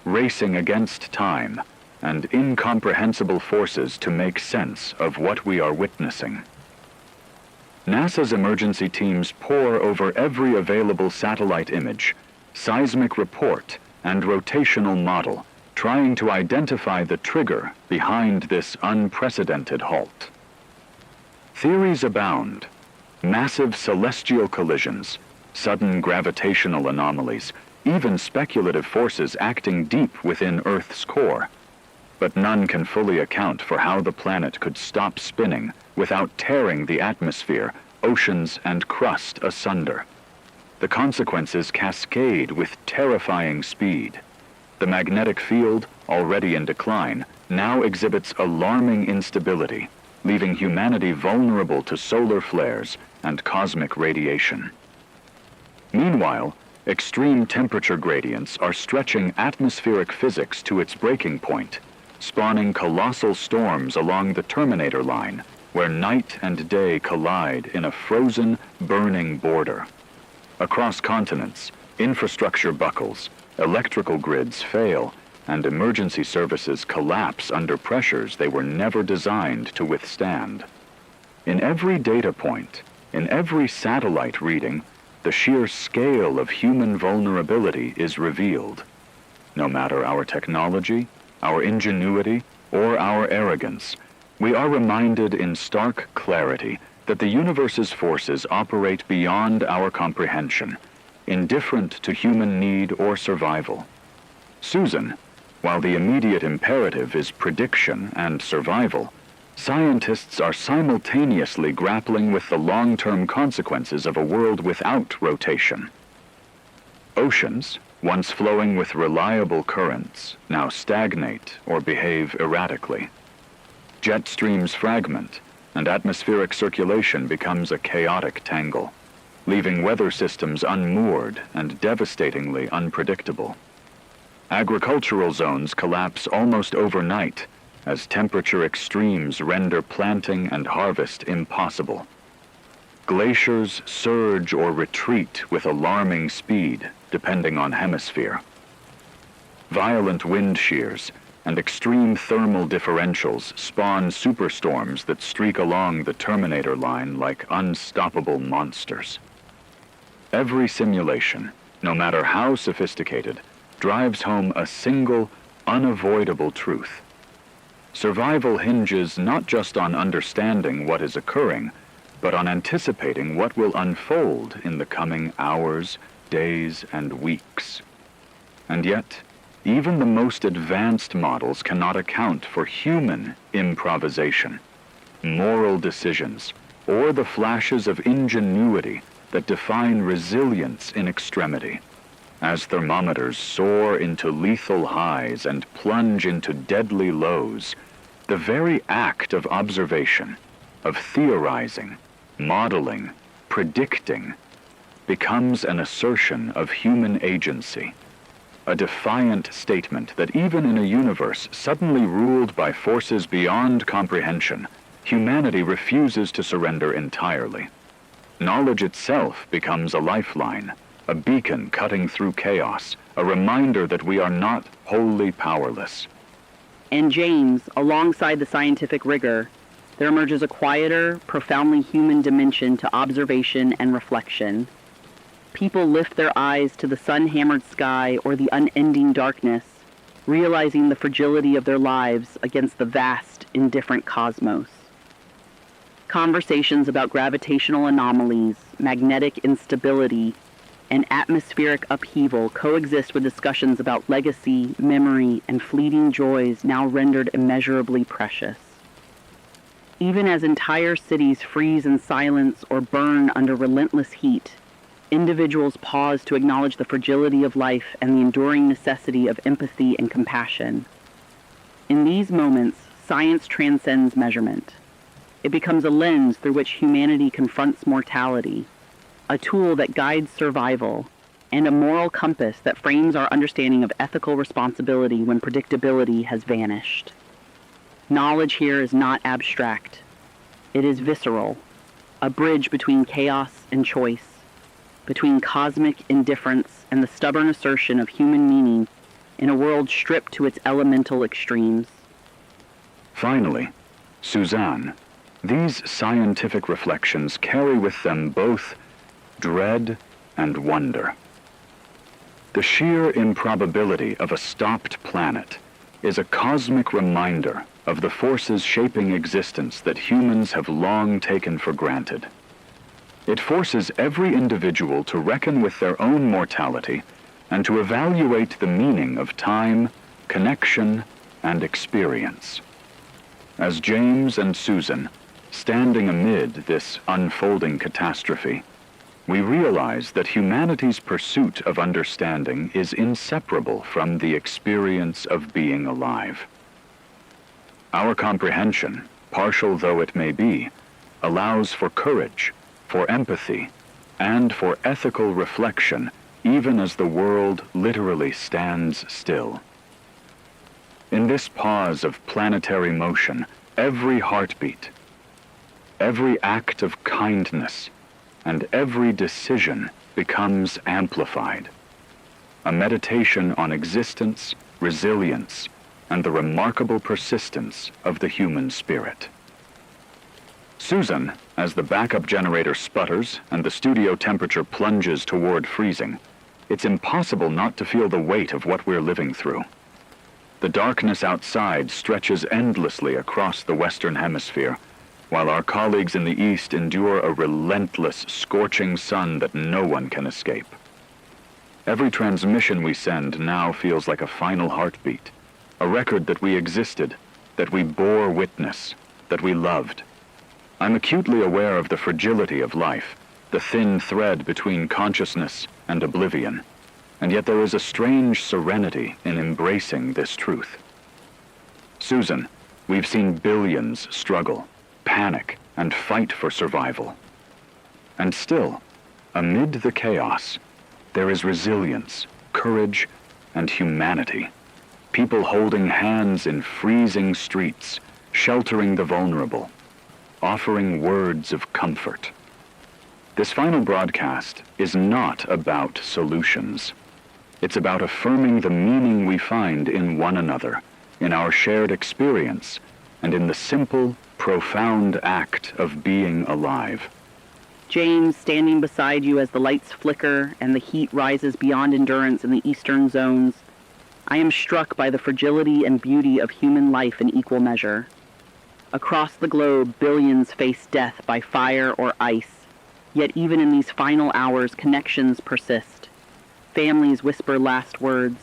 racing against time and incomprehensible forces to make sense of what we are witnessing. NASA's emergency teams pore over every available satellite image, seismic report, and rotational model, trying to identify the trigger behind this unprecedented halt. Theories abound: massive celestial collisions, sudden gravitational anomalies, even speculative forces acting deep within Earth's core. But none can fully account for how the planet could stop spinning without tearing the atmosphere, oceans, and crust asunder. The consequences cascade with terrifying speed. The magnetic field, already in decline, now exhibits alarming instability, leaving humanity vulnerable to solar flares and cosmic radiation. Meanwhile, extreme temperature gradients are stretching atmospheric physics to its breaking point, spawning colossal storms along the Terminator line, where night and day collide in a frozen, burning border. Across continents, infrastructure buckles, electrical grids fail, and emergency services collapse under pressures they were never designed to withstand. In every data point, in every satellite reading, the sheer scale of human vulnerability is revealed. No matter our technology, our ingenuity, or our arrogance, we are reminded in stark clarity that the universe's forces operate beyond our comprehension, indifferent to human need or survival. Suzan, while the immediate imperative is prediction and survival, scientists are simultaneously grappling with the long-term consequences of a world without rotation. Oceans, once flowing with reliable currents, now stagnate or behave erratically. Jet streams fragment, and atmospheric circulation becomes a chaotic tangle, leaving weather systems unmoored and devastatingly unpredictable. Agricultural zones collapse almost overnight as temperature extremes render planting and harvest impossible. Glaciers surge or retreat with alarming speed, depending on hemisphere. Violent wind shears and extreme thermal differentials spawn superstorms that streak along the Terminator line like unstoppable monsters. Every simulation, no matter how sophisticated, drives home a single, unavoidable truth. Survival hinges not just on understanding what is occurring, but on anticipating what will unfold in the coming hours, days, and weeks. And yet, even the most advanced models cannot account for human improvisation, moral decisions, or the flashes of ingenuity that define resilience in extremity. As thermometers soar into lethal highs and plunge into deadly lows, the very act of observation, of theorizing, modeling, predicting, becomes an assertion of human agency, a defiant statement that even in a universe suddenly ruled by forces beyond comprehension, humanity refuses to surrender entirely. Knowledge itself becomes a lifeline, a beacon cutting through chaos, a reminder that we are not wholly powerless. And James, alongside the scientific rigor, there emerges a quieter, profoundly human dimension to observation and reflection. People lift their eyes to the sun-hammered sky or the unending darkness, realizing the fragility of their lives against the vast, indifferent cosmos. Conversations about gravitational anomalies, magnetic instability, and atmospheric upheaval coexist with discussions about legacy, memory, and fleeting joys now rendered immeasurably precious. Even as entire cities freeze in silence or burn under relentless heat, individuals pause to acknowledge the fragility of life and the enduring necessity of empathy and compassion. In these moments, science transcends measurement. It becomes a lens through which humanity confronts mortality, a tool that guides survival, and a moral compass that frames our understanding of ethical responsibility when predictability has vanished. Knowledge here is not abstract. It is visceral, a bridge between chaos and choice, between cosmic indifference and the stubborn assertion of human meaning in a world stripped to its elemental extremes. Finally, Suzan, these scientific reflections carry with them both dread and wonder. The sheer improbability of a stopped planet is a cosmic reminder of the forces shaping existence that humans have long taken for granted. It forces every individual to reckon with their own mortality and to evaluate the meaning of time, connection, and experience. As James and Suzan, standing amid this unfolding catastrophe, we realize that humanity's pursuit of understanding is inseparable from the experience of being alive. Our comprehension, partial though it may be, allows for courage, for empathy, and for ethical reflection, even as the world literally stands still. In this pause of planetary motion, every heartbeat, every act of kindness, and every decision becomes amplified. A meditation on existence, resilience, and the remarkable persistence of the human spirit. Suzan, as the backup generator sputters and the studio temperature plunges toward freezing, it's impossible not to feel the weight of what we're living through. The darkness outside stretches endlessly across the Western Hemisphere, while our colleagues in the East endure a relentless, scorching sun that no one can escape. Every transmission we send now feels like a final heartbeat, a record that we existed, that we bore witness, that we loved. I'm acutely aware of the fragility of life, the thin thread between consciousness and oblivion, and yet there is a strange serenity in embracing this truth. Suzan, we've seen billions struggle, panic, and fight for survival. And still, amid the chaos, there is resilience, courage, and humanity. People holding hands in freezing streets, sheltering the vulnerable, offering words of comfort. This final broadcast is not about solutions. It's about affirming the meaning we find in one another, in our shared experience, and in the simple, profound act of being alive. James, standing beside you as the lights flicker and the heat rises beyond endurance in the eastern zones, I am struck by the fragility and beauty of human life in equal measure. Across the globe, billions face death by fire or ice, yet even in these final hours, connections persist. Families whisper last words.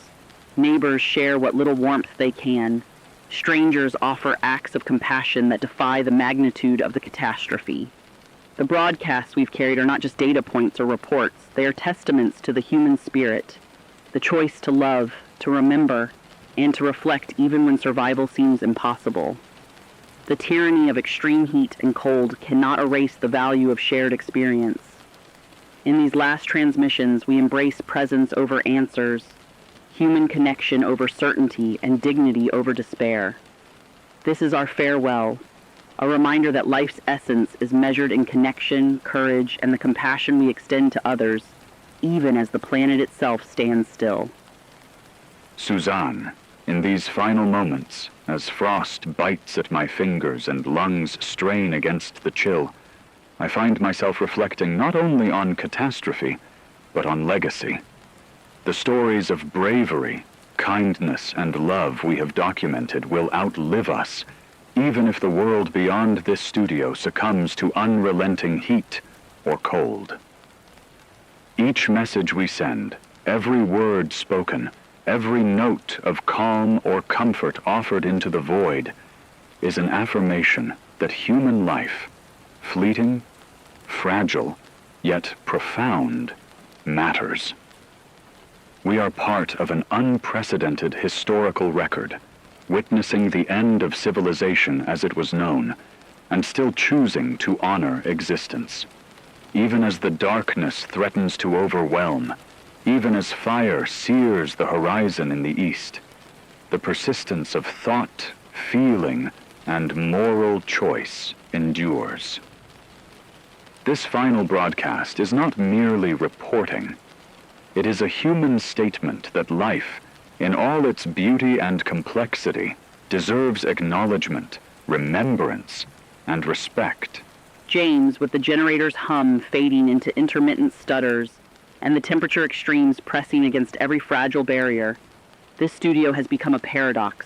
Neighbors share what little warmth they can. Strangers offer acts of compassion that defy the magnitude of the catastrophe. The broadcasts we've carried are not just data points or reports. They are testaments to the human spirit, the choice to love, to remember, and to reflect even when survival seems impossible. The tyranny of extreme heat and cold cannot erase the value of shared experience. In these last transmissions, we embrace presence over answers, human connection over certainty, and dignity over despair. This is our farewell, a reminder that life's essence is measured in connection, courage, and the compassion we extend to others, even as the planet itself stands still. Suzan, in these final moments, as frost bites at my fingers and lungs strain against the chill, I find myself reflecting not only on catastrophe, but on legacy. The stories of bravery, kindness, and love we have documented will outlive us, even if the world beyond this studio succumbs to unrelenting heat or cold. Each message we send, every word spoken, every note of calm or comfort offered into the void, is an affirmation that human life, fleeting, fragile, yet profound, matters. We are part of an unprecedented historical record, witnessing the end of civilization as it was known, and still choosing to honor existence. Even as the darkness threatens to overwhelm, even as fire sears the horizon in the east, the persistence of thought, feeling, and moral choice endures. This final broadcast is not merely reporting. It is a human statement that life, in all its beauty and complexity, deserves acknowledgement, remembrance, and respect. James, with the generator's hum fading into intermittent stutters and the temperature extremes pressing against every fragile barrier, this studio has become a paradox,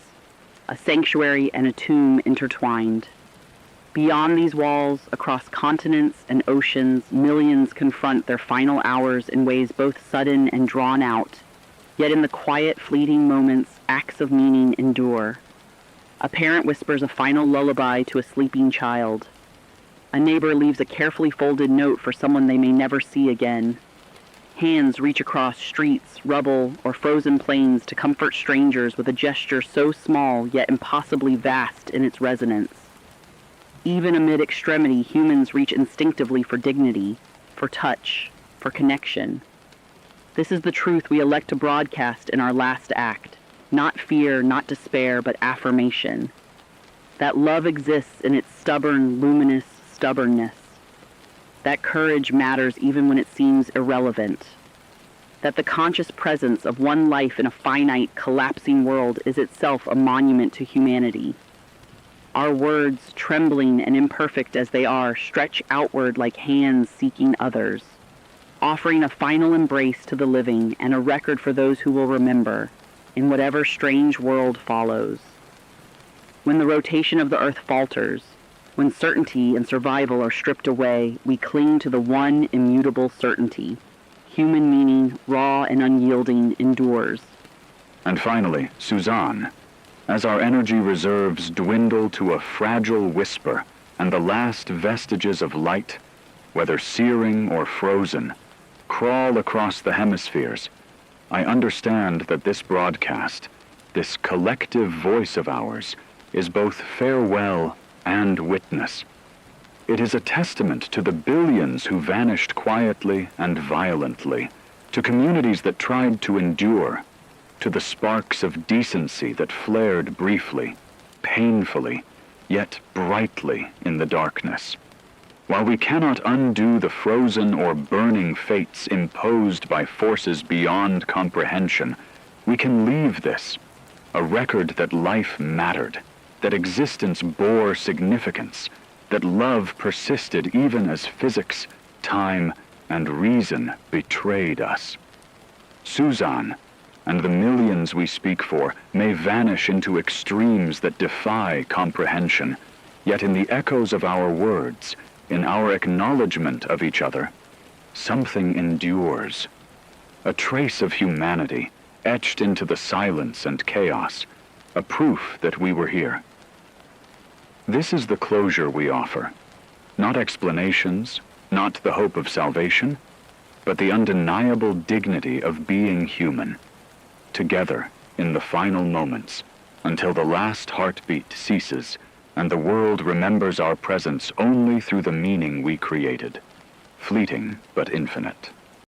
a sanctuary and a tomb intertwined. Beyond these walls, across continents and oceans, millions confront their final hours in ways both sudden and drawn out. Yet in the quiet, fleeting moments, acts of meaning endure. A parent whispers a final lullaby to a sleeping child. A neighbor leaves a carefully folded note for someone they may never see again. Hands reach across streets, rubble, or frozen plains to comfort strangers with a gesture so small yet impossibly vast in its resonance. Even amid extremity, humans reach instinctively for dignity, for touch, for connection. This is the truth we elect to broadcast in our last act. Not fear, not despair, but affirmation. That love exists in its stubborn, luminous stubbornness. That courage matters even when it seems irrelevant. That the conscious presence of one life in a finite, collapsing world is itself a monument to humanity. Our words, trembling and imperfect as they are, stretch outward like hands seeking others, offering a final embrace to the living and a record for those who will remember, in whatever strange world follows. When the rotation of the earth falters, when certainty and survival are stripped away, we cling to the one immutable certainty. Human meaning, raw and unyielding, endures. And finally, Suzan. As our energy reserves dwindle to a fragile whisper and the last vestiges of light, whether searing or frozen, crawl across the hemispheres, I understand that this broadcast, this collective voice of ours, is both farewell and witness. It is a testament to the billions who vanished quietly and violently, to communities that tried to endure, to the sparks of decency that flared briefly, painfully, yet brightly in the darkness. While we cannot undo the frozen or burning fates imposed by forces beyond comprehension, we can leave this, a record that life mattered, that existence bore significance, that love persisted even as physics, time, and reason betrayed us. Suzan, and the millions we speak for, may vanish into extremes that defy comprehension, yet in the echoes of our words, in our acknowledgement of each other, something endures. A trace of humanity, etched into the silence and chaos, a proof that we were here. This is the closure we offer. Not explanations, not the hope of salvation, but the undeniable dignity of being human, together in the final moments, until the last heartbeat ceases and the world remembers our presence only through the meaning we created, fleeting but infinite.